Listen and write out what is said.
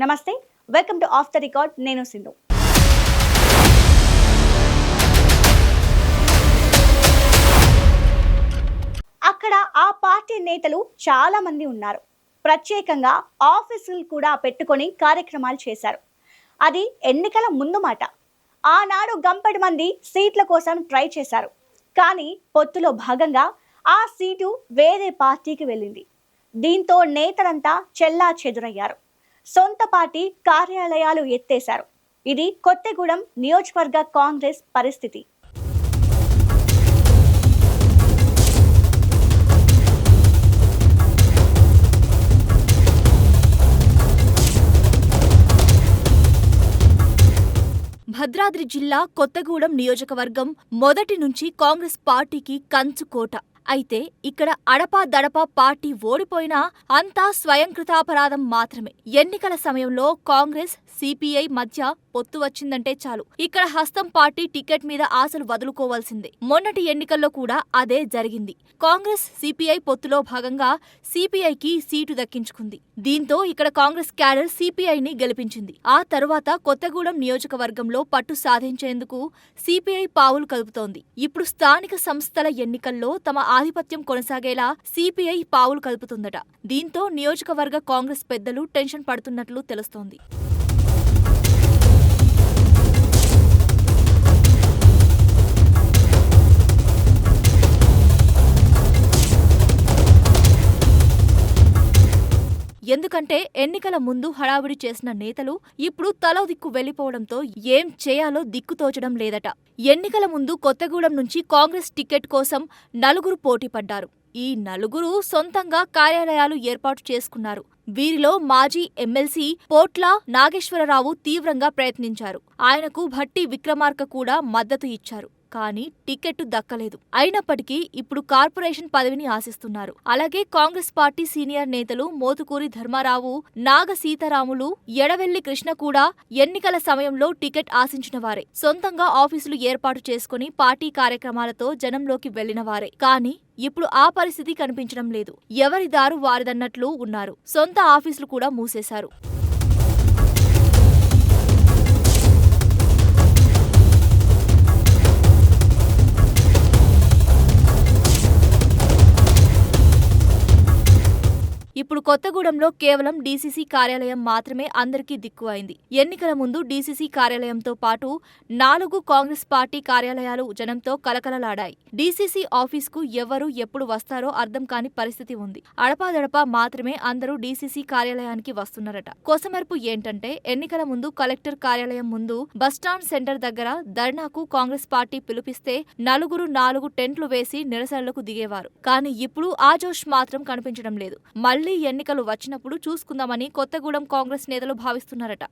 నమస్తే, welcome to of the record. నేను సింధు. అక్కడ ఆ పార్టీ నేతలు చాలా మంది ఉన్నారు. ప్రత్యేకంగా ఆఫీసులు కూడా పెట్టుకొని కార్యక్రమాలు చేశారు. అది ఎన్నికల ముందు మాట. ఆనాడు గంపెడు మంది సీట్ల కోసం ట్రై చేశారు. కానీ పొత్తులో భాగంగా ఆ సీటు వేరే పార్టీకి వెళ్ళింది. దీంతో నేతలంతా చెల్లా చెదురయ్యారు. సొంత పార్టీ కార్యాలయాలు ఎత్తేశారు. ఇది కొత్తగూడెం నియోజకవర్గ కాంగ్రెస్ పరిస్థితి. భద్రాద్రి జిల్లా కొత్తగూడెం నియోజకవర్గం మొదటి నుంచి కాంగ్రెస్ పార్టీకి కంచుకోట. అయితే ఇక్కడ అడపాదడపా పార్టీ ఓడిపోయినా అంతా స్వయంకృతాపరాధం మాత్రమే. ఎన్నికల సమయంలో కాంగ్రెస్, సిపిఐ మధ్య పొత్తు వచ్చిందంటే చాలు ఇక్కడ హస్తం పార్టీ టికెట్ మీద ఆశలు వదులుకోవాల్సిందే. మొన్నటి ఎన్నికల్లో కూడా అదే జరిగింది. కాంగ్రెస్, సిపిఐ పొత్తులో భాగంగా సిపిఐకి సీటు దక్కించుకుంది. దీంతో ఇక్కడ కాంగ్రెస్ క్యాడర్ సిపిఐని గెలిపించింది. ఆ తరువాత కొత్తగూడెం నియోజకవర్గంలో పట్టు సాధించేందుకు సిపిఐ పావులు కలుపుతోంది. ఇప్పుడు స్థానిక సంస్థల ఎన్నికల్లో తమ ఆధిపత్యం కొనసాగేలా సిపిఐ పావులు కలుపుతుందట. దీంతో నియోజకవర్గ కాంగ్రెస్ పెద్దలు టెన్షన్ పడుతున్నట్లు తెలుస్తోంది. ఎందుకంటే ఎన్నికల ముందు హడావిడి చేసిన నేతలు ఇప్పుడు తలో దిక్కు వెళ్లిపోవడంతో ఏం చేయాలో దిక్కుతోచడం లేదట. ఎన్నికల ముందు కొత్తగూడెం నుంచి కాంగ్రెస్ టికెట్ కోసం నలుగురు పోటీ పడ్డారు. ఈ నలుగురు సొంతంగా కార్యాలయాలు ఏర్పాటు చేసుకున్నారు. వీరిలో మాజీ ఎమ్మెల్సీ పోట్ల నాగేశ్వరరావు తీవ్రంగా ప్రయత్నించారు. ఆయనకు భట్టి విక్రమార్క కూడా మద్దతు ఇచ్చారు. కానీ టికెట్ దక్కలేదు. అయినప్పటికీ ఇప్పుడు కార్పొరేషన్ పదవిని ఆశిస్తున్నారు. అలాగే కాంగ్రెస్ పార్టీ సీనియర్ నేతలు మోతుకూరి ధర్మారావు, నాగ సీతారాములు, ఎడవెల్లి కృష్ణ కూడా ఎన్నికల సమయంలో టికెట్ ఆశించిన వారే. సొంతంగా ఆఫీసులు ఏర్పాటు చేసుకుని పార్టీ కార్యక్రమాలతో జనంలోకి వెళ్లిన వారే. కానీ ఇప్పుడు ఆ పరిస్థితి కనిపించడం లేదు. ఎవరి దారు వారిదన్నట్లు ఉన్నారు. సొంత ఆఫీసులు కూడా మూసేశారు. ఇప్పుడు కొత్తగూడెంలో కేవలం డీసీసీ కార్యాలయం మాత్రమే అందరికీ దిక్కు అయింది. ఎన్నికల ముందు డీసీసీ కార్యాలయంతో పాటు 4 కాంగ్రెస్ పార్టీ కార్యాలయాలు జనంతో కలకలలాడాయి. డీసీసీ ఆఫీస్కు ఎవరు ఎప్పుడు వస్తారో అర్థం కాని పరిస్థితి ఉంది. అడపాదడపా మాత్రమే అందరూ డీసీసీ కార్యాలయానికి వస్తున్నారట. కొసమెరుపు ఏంటంటే ఎన్నికల ముందు కలెక్టర్ కార్యాలయం ముందు బస్టాండ్ సెంటర్ దగ్గర ధర్నాకు కాంగ్రెస్ పార్టీ పిలుపిస్తే 4 టెంట్లు వేసి నిరసనలకు దిగేవారు. కానీ ఇప్పుడు ఆ జోష్ మాత్రం కనిపించడం లేదు. మళ్లీ ఎన్నికలు వచ్చినప్పుడు చూసుకుందామని కొత్తగూడెం కాంగ్రెస్ నేతలు భావిస్తున్నారట.